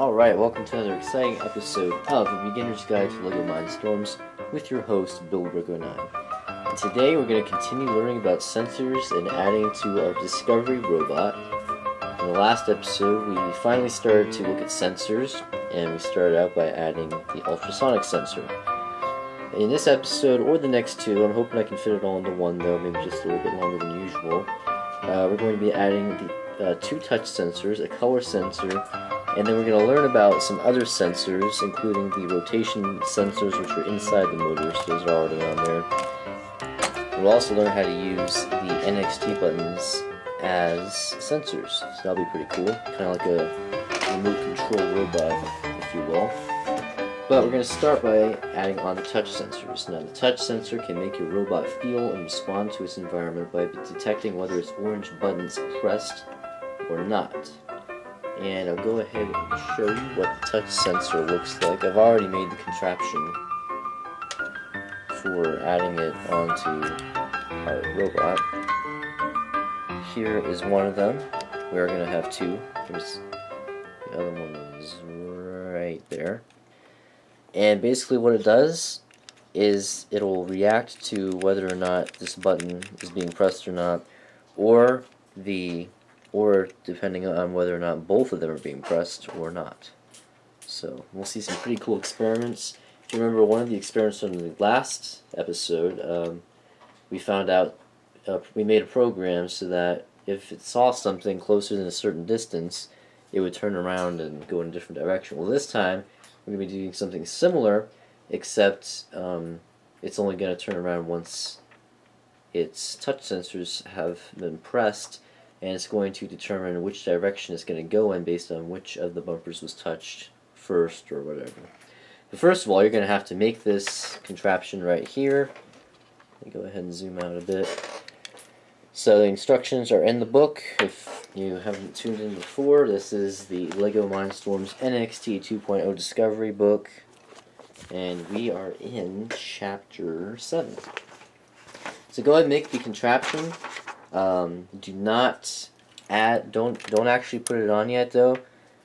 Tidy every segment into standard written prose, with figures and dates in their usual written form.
Alright, welcome to another exciting episode of The Beginner's Guide to LEGO Mindstorms with your host, Bill Rigo9. And today we're going to continue learning about sensors and adding to our Discovery robot. In the last episode, we finally started to look at sensors, and we started out by adding the Ultrasonic Sensor. In this episode, or the next two, I'm hoping I can fit it all into one though, maybe just a little bit longer than usual, we're going to be adding the two touch sensors, a color sensor, and then we're going to learn about some other sensors, including the rotation sensors, which are inside the motor, so those are already on there. We'll also learn how to use the Nxt Buttons as sensors, so that'll be pretty cool, kind of like a remote control robot, if you will. But we're going to start by adding on the touch sensors. Now, the touch sensor can make your robot feel and respond to its environment by detecting whether its orange buttons pressed or not. And I'll go ahead and show you what the touch sensor looks like. I've already made the contraption for adding it onto our robot. Here is one of them. We're going to have two. Here's the other one is right there. And basically what it does is it'll react to whether or not this button is being pressed or not, or depending on whether or not both of them are being pressed or not. So we'll see some pretty cool experiments. If you remember one of the experiments from the last episode, we found out, we made a program so that if it saw something closer than a certain distance, it would turn around and go in a different direction. Well, this time we're going to be doing something similar, except it's only going to turn around once its touch sensors have been pressed, and it's going to determine which direction it's going to go in based on which of the bumpers was touched first or whatever. But first of all, you're going to have to make this contraption right here. Let me go ahead and zoom out a bit. So the instructions are in the book. If you haven't tuned in before, this is the LEGO Mindstorms NXT 2.0 Discovery book, and we are in Chapter 7. So go ahead and make the contraption. Do not add, don't actually put it on yet though,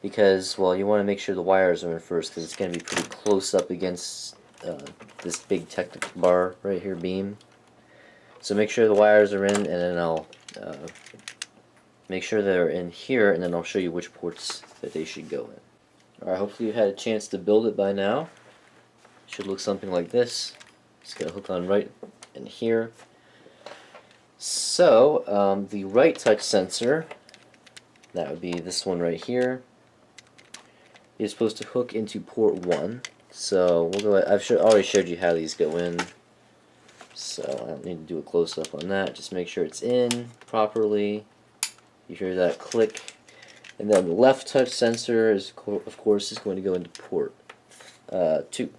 because, well, you want to make sure the wires are in first, because it's going to be pretty close up against this big technical bar right here beam. So make sure the wires are in, and then I'll make sure they're in here, and then I'll show you which ports that they should go in. Alright, hopefully you had a chance to build it by now. It should look something like this. Just got to hook on right in here. So, the right touch sensor, that would be this one right here, is supposed to hook into port 1. So, we'll go ahead. I've already showed you how these go in, so I don't need to do a close-up on that. Just make sure it's in properly. You hear that click. And then the left touch sensor, is, of course, is going to go into port 2.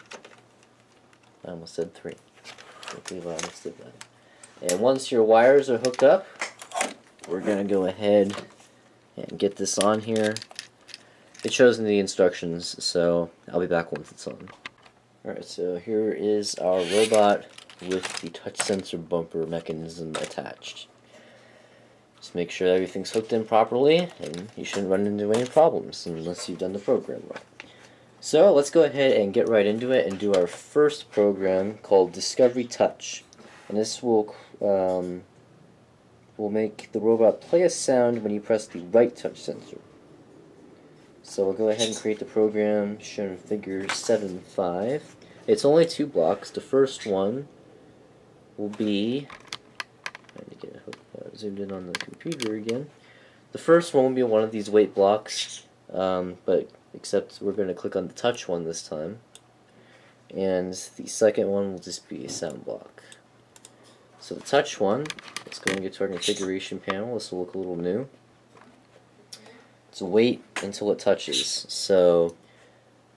I almost said 3. I can't believe I almost did that. And once your wires are hooked up, we're going to go ahead and get this on here. It shows in the instructions, so I'll be back once it's on. Alright, so here is our robot with the touch sensor bumper mechanism attached. Just make sure everything's hooked in properly, and you shouldn't run into any problems unless you've done the program right. So let's go ahead and get right into it and do our first program called Discovery Touch. And this will make the robot play a sound when you press the right touch sensor. So we'll go ahead and create the program shown in figure 7.5. It's only 2 blocks. The first one will be, I need to get zoomed in on the computer again. The first one will be one of these weight blocks, but except we're going to click on the touch one this time. And the second one will just be a sound block. So the touch one, let's go and get to our configuration panel. This will look a little new. So wait until it touches. So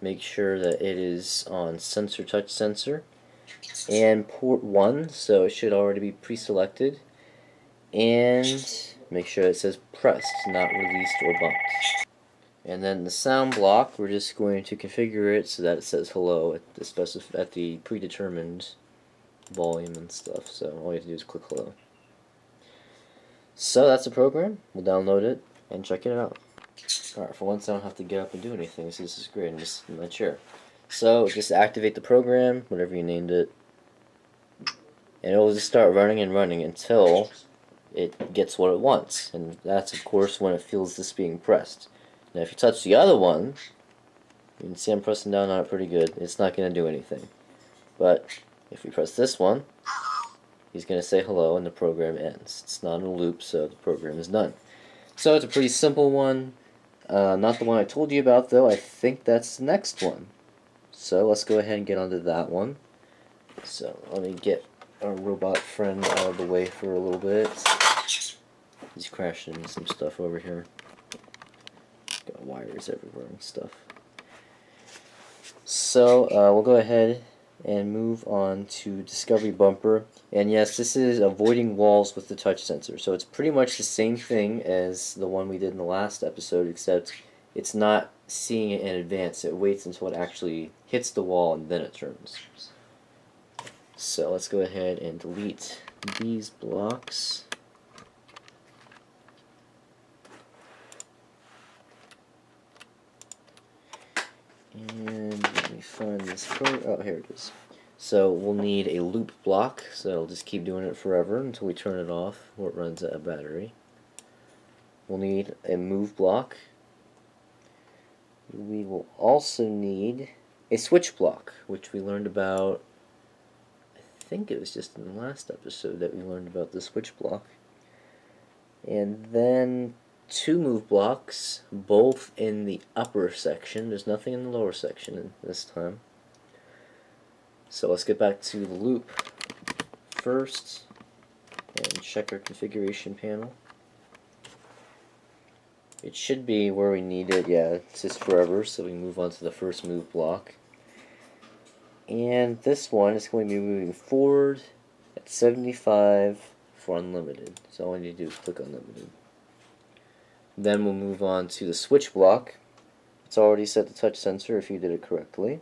make sure that it is on sensor touch sensor and port 1, so it should already be pre-selected. And make sure it says pressed, not released or bumped. And then the sound block, we're just going to configure it so that it says hello at the predetermined volume and stuff. So all you have to do is click hello. So that's the program. We'll download it and check it out. Alright, for once I don't have to get up and do anything, so this is great. I'm just in my chair. So, just activate the program, whatever you named it, and it will just start running and running until it gets what it wants. And that's, of course, when it feels this being pressed. Now, if you touch the other one, you can see I'm pressing down on it pretty good. It's not going to do anything. But if we press this one, he's going to say hello and the program ends. It's not in a loop, so the program is done. So it's a pretty simple one. Not the one I told you about, though. I think that's the next one. So let's go ahead and get onto that one. So let me get our robot friend out of the way for a little bit. He's crashing into some stuff over here. Got wires everywhere and stuff. So we'll go ahead and move on to Discovery Bumper. And yes, this is avoiding walls with the touch sensor. So it's pretty much the same thing as the one we did in the last episode, except it's not seeing it in advance. It waits until it actually hits the wall and then it turns. So let's go ahead and delete these blocks. And let me find this oh, here it is. So we'll need a loop block, so I'll just keep doing it forever until we turn it off or it runs out of battery. We'll need a move block. We will also need a switch block, which we learned about, I think it was just in the last episode that we learned about the switch block. And then 2 move blocks, both in the upper section. There's nothing in the lower section this time. So let's get back to the loop first and check our configuration panel. It should be where we need it. Yeah, it's just forever, so we move on to the first move block. And this one is going to be moving forward at 75 for unlimited. So all we need to do is click unlimited. Then we'll move on to the switch block. It's already set to touch sensor if you did it correctly.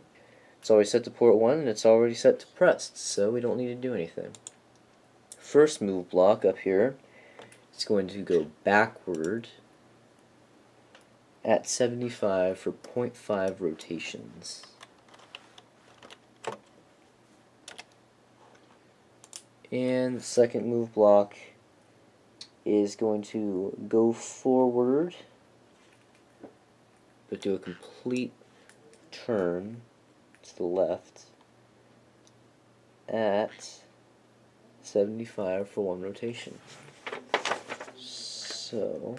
It's already set to port 1 and it's already set to pressed, so we don't need to do anything. First move block up here is going to go backward at 75 for 0.5 rotations. And the second move block is going to go forward but do a complete turn to the left at 75 for 1 rotation. So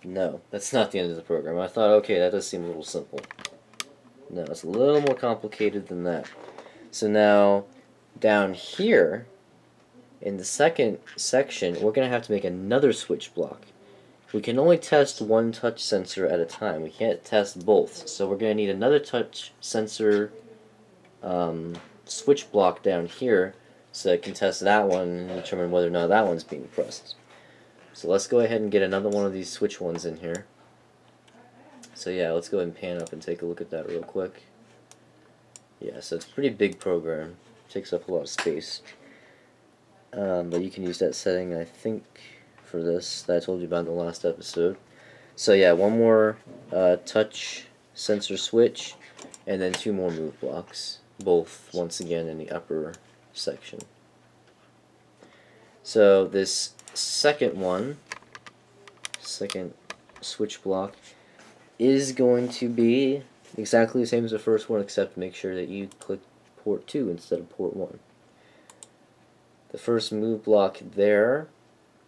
no, that's not the end of the program. I thought, okay, that does seem a little simple. No, it's a little more complicated than that. So now down here in the second section, we're going to have to make another switch block. We can only test one touch sensor at a time. We can't test both. So we're going to need another touch sensor switch block down here so it can test that one and determine whether or not that one's being pressed. So let's go ahead and get another one of these switch ones in here. So yeah, let's go ahead and pan up and take a look at that real quick. Yeah, so it's a pretty big program. It takes up a lot of space. But you can use that setting, I think, for this that I told you about in the last episode. So yeah, one more touch sensor switch, and then 2 more move blocks, both once again in the upper section. So this second switch block is going to be exactly the same as the first one, except make sure that you click port 2 instead of port 1. The first move block there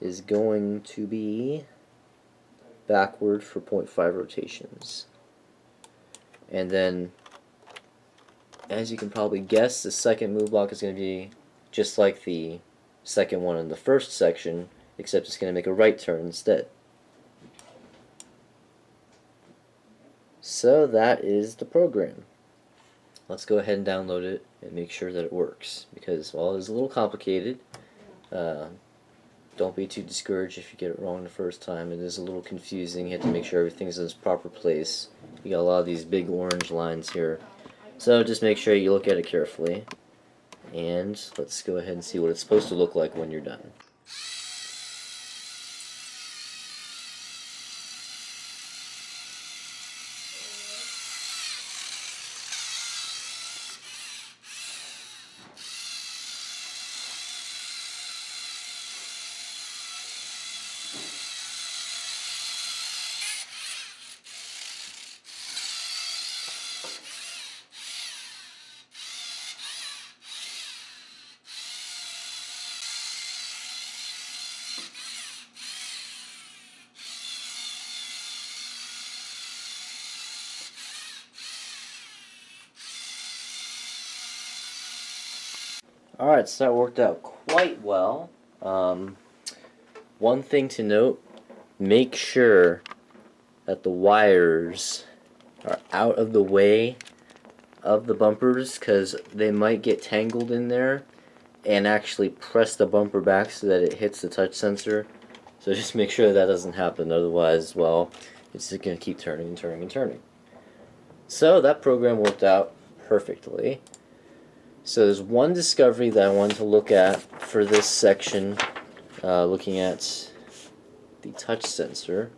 is going to be backward for 0.5 rotations. And then, as you can probably guess, the second move block is going to be just like the second one in the first section, except it's going to make a right turn instead. So that is the program. Let's go ahead and download it and make sure that it works, because while it is a little complicated, don't be too discouraged if you get it wrong the first time. It is a little confusing. You have to make sure everything's in its proper place. You got a lot of these big orange lines here, so just make sure you look at it carefully. And let's go ahead and see what it's supposed to look like when you're done. Alright, so that worked out quite well. One thing to note, make sure that the wires are out of the way of the bumpers, because they might get tangled in there and actually press the bumper back so that it hits the touch sensor. So just make sure that doesn't happen, otherwise, well, it's just going to keep turning and turning and turning. So that program worked out perfectly. So there's one discovery that I wanted to look at for this section, looking at the touch sensor,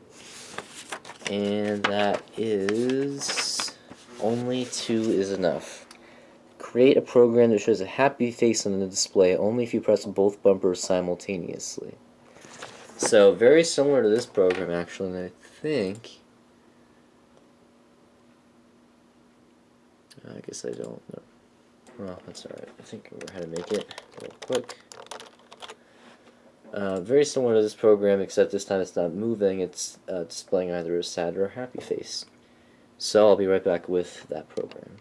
and that is only 2 is enough. Create a program that shows a happy face on the display only if you press both bumpers simultaneously. So very similar to this program actually, and I think, I guess I don't know. Well, that's alright. I think I remember how to make it real quick. Very similar to this program, except this time it's not moving, it's displaying either a sad or a happy face. So I'll be right back with that program.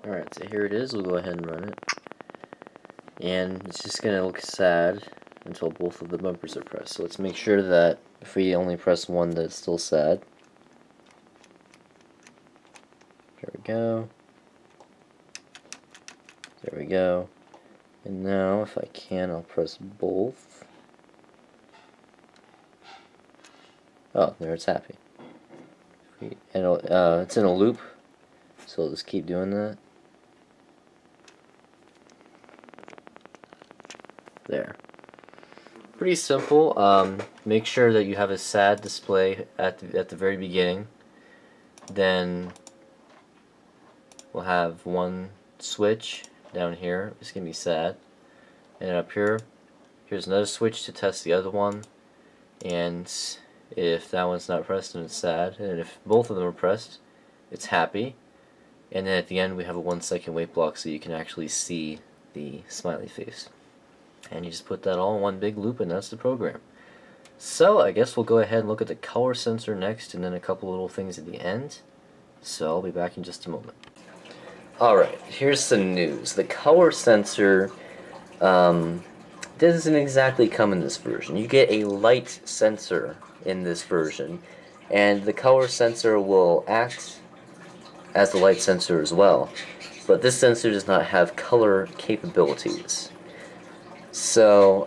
Alright, so here it is. We'll go ahead and run it. And it's just going to look sad until both of the bumpers are pressed. So let's make sure that if we only press one, that it's still sad. There we go. There we go. And now, if I can, I'll press both. Oh, there, it's happy. And it's in a loop, so I'll just keep doing that. There. Pretty simple. Make sure that you have a sad display at the very beginning. Then we'll have one switch down here. It's gonna be sad, and up here, here's another switch to test the other one. And if that one's not pressed, then it's sad. And if both of them are pressed, it's happy. And then at the end, we have a 1-second wait block so you can actually see the smiley face. And you just put that all in one big loop, and that's the program. So I guess we'll go ahead and look at the color sensor next, and then a couple little things at the end. So I'll be back in just a moment. Alright, here's some news. The color sensor doesn't exactly come in this version. You get a light sensor in this version, and the color sensor will act as the light sensor as well, but this sensor does not have color capabilities. So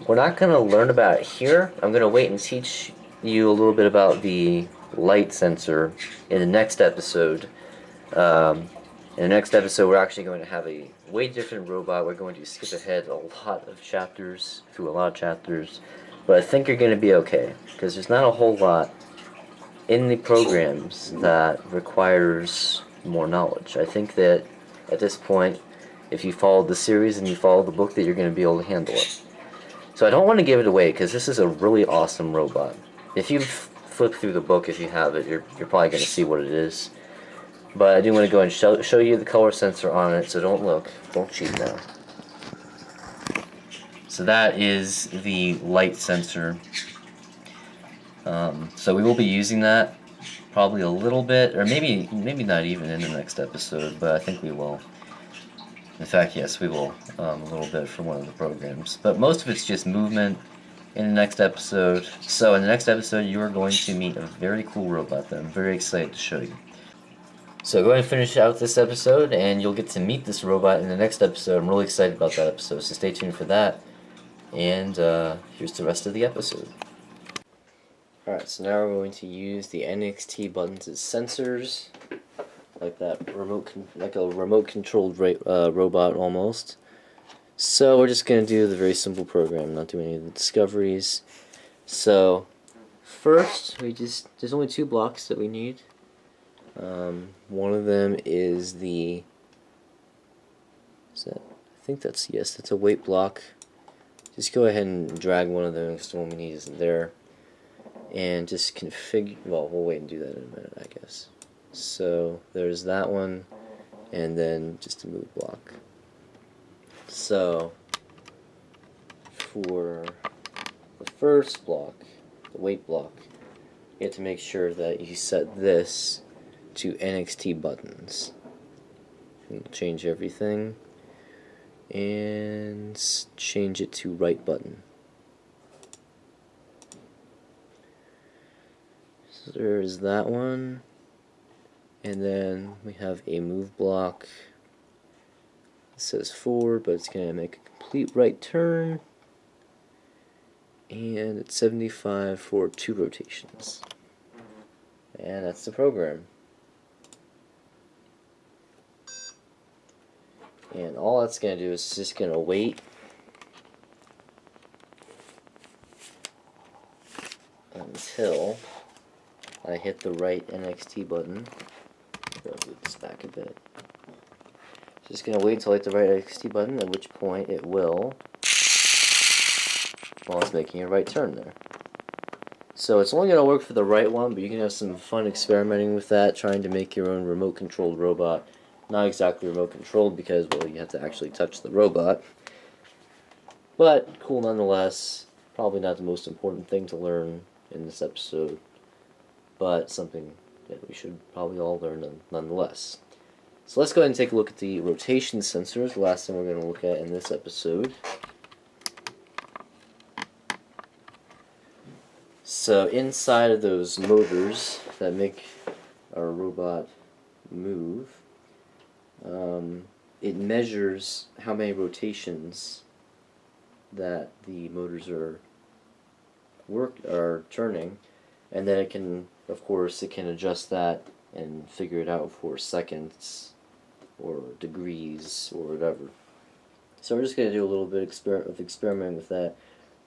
we're not going to learn about it here. I'm going to wait and teach you a little bit about the light sensor in the next episode. In the next episode, we're actually going to have a way different robot. We're going to skip ahead a lot of chapters, through a lot of chapters, but I think you're going to be okay, because there's not a whole lot in the programs that requires more knowledge. I think that at this point, if you follow the series and you follow the book, that you're going to be able to handle it. So I don't want to give it away, because this is a really awesome robot. If you flip through the book, if you have it, you're probably going to see what it is. But I do want to go and show you the color sensor on it, so don't look. Don't cheat now. So that is the light sensor. So we will be using that probably a little bit, or maybe not even in the next episode, but I think we will. In fact, yes, we will, a little bit for one of the programs. But most of it's just movement in the next episode. So in the next episode, you are going to meet a very cool robot that I'm very excited to show you. So go ahead and finish out this episode, and you'll get to meet this robot in the next episode. I'm really excited about that episode, so stay tuned for that. And here's the rest of the episode. Alright, so now we're going to use the Nxt Buttons as sensors, like that like a remote-controlled robot almost. So we're just going to do the very simple program, not do any of the discoveries. So first, there's only 2 blocks that we need. One of them is I think that's, yes, that's a weight block. Just go ahead and drag one of them, because the one we need isn't there. And just configure, well, we'll wait and do that in a minute, I guess. So there's that one, and then just a move block. So for the first block, the weight block, you have to make sure that you set this to Nxt Buttons. And change everything. and change it to right button. So there's that one, and then we have a move block. It says forward, but it's going to make a complete right turn, and it's 75 for 2 rotations. And that's the program. And all that's going to do is just going to wait until I hit the right Nxt button. I'll move this back a bit. Just going to wait until I hit the right Nxt button, at which point it will, well, it's making a right turn there. So it's only going to work for the right one, but you can have some fun experimenting with that, trying to make your own remote controlled robot. Not exactly remote controlled because, well, you have to actually touch the robot. But cool nonetheless. Probably not the most important thing to learn in this episode, but something that we should probably all learn nonetheless. So let's go ahead and take a look at the rotation sensors, the last thing we're going to look at in this episode. So inside of those motors that make our robot move, it measures how many rotations that the motors are turning, and then it can, of course, it can adjust that and figure it out for seconds or degrees or whatever. So we're just going to do a little bit of experimenting with that.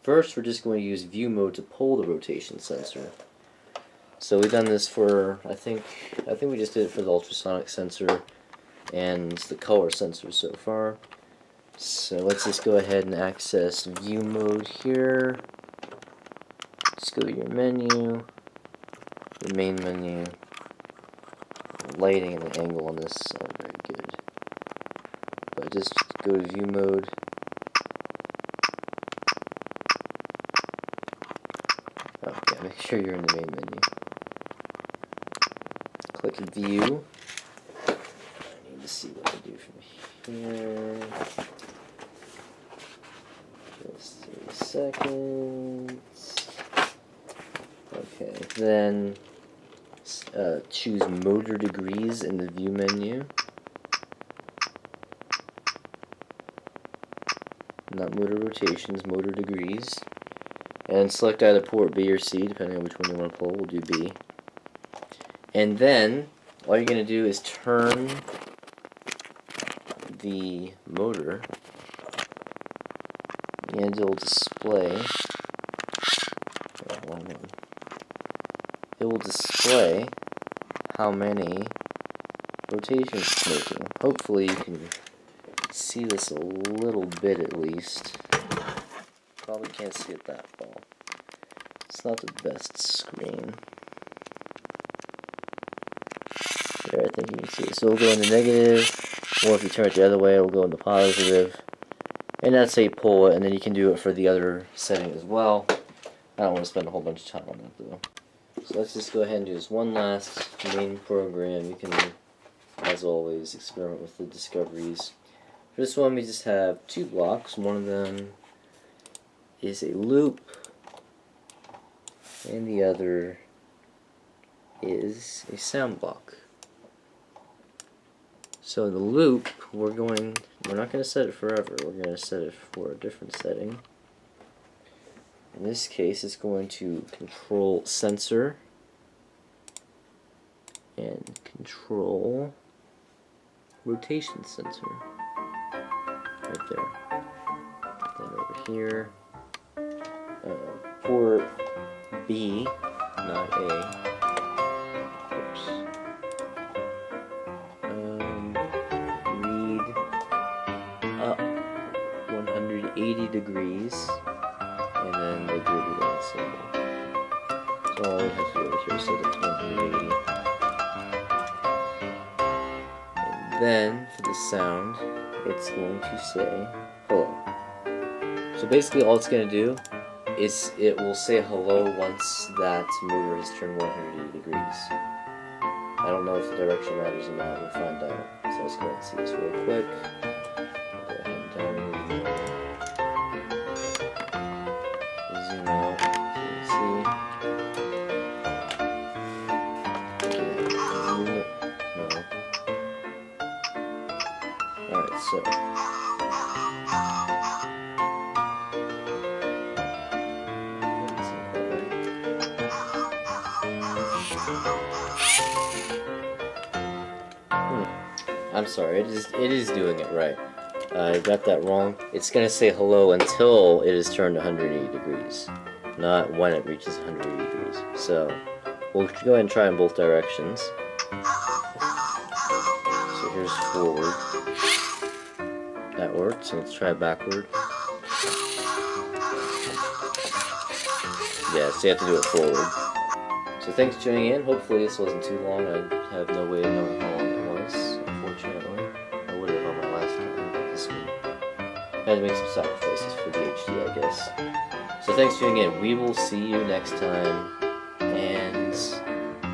First, we're just going to use view mode to pull the rotation sensor. So we've done this for, I think we just did it for the ultrasonic sensor and the color sensor so far. So let's just go ahead and access view mode here. Just go to your menu, the main menu. The lighting and the angle on this aren't very good. But just go to view mode. Okay, make sure you're in the main menu. Click view. I need to see what I do from here. Just 3 seconds. Okay, then choose motor degrees in the view menu. Not motor rotations, motor degrees. And select either port B or C, depending on which one you want to pull. We'll do B. And then, all you're going to do is turn the motor, and it'll display, it will display how many rotations it's making. Hopefully you can see this a little bit at least. Probably can't see it that well. It's not the best screen. There, I think you can see it. So it'll go in the negative, or if you turn it the other way, it'll go in the positive. And that's how you pull it, and then you can do it for the other setting as well. I don't want to spend a whole bunch of time on that though. So let's just go ahead and do this one last main program. You can, as always, experiment with the discoveries. For this one, we just have 2 blocks. One of them is a loop, and the other is a sound block. So the loop, we're not going to set it forever. We're going to set it for a different setting. In this case, it's going to control sensor and control rotation sensor. Right there. Then over here, port B, not A. Oops. Read up 180 degrees, and then the grid line symbol. So all we have to do over here is set it to 180. And then, for the sound, it's going to say hello. So basically all it's going to do is it will say hello once that motor has turned 180 degrees. I don't know if the direction matters or not, we'll find out. So let's go ahead and see this real quick. Go ahead and download so. I'm sorry, it is doing it right. I got that wrong. It's going to say hello until it is turned 180 degrees, not when it reaches 180 degrees. So we'll go ahead and try in both directions. So here's forward. That worked, so let's try backward. Yeah, so you have to do it forward. So thanks for tuning in. Hopefully this wasn't too long. I have no way of knowing how long it was, unfortunately. I would have on my last time, but this week. I had to make some sacrifices for the HD, I guess. So thanks for tuning in. We will see you next time. And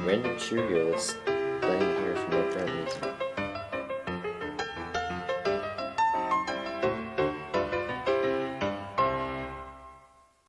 random Cheerios playing here from my friend.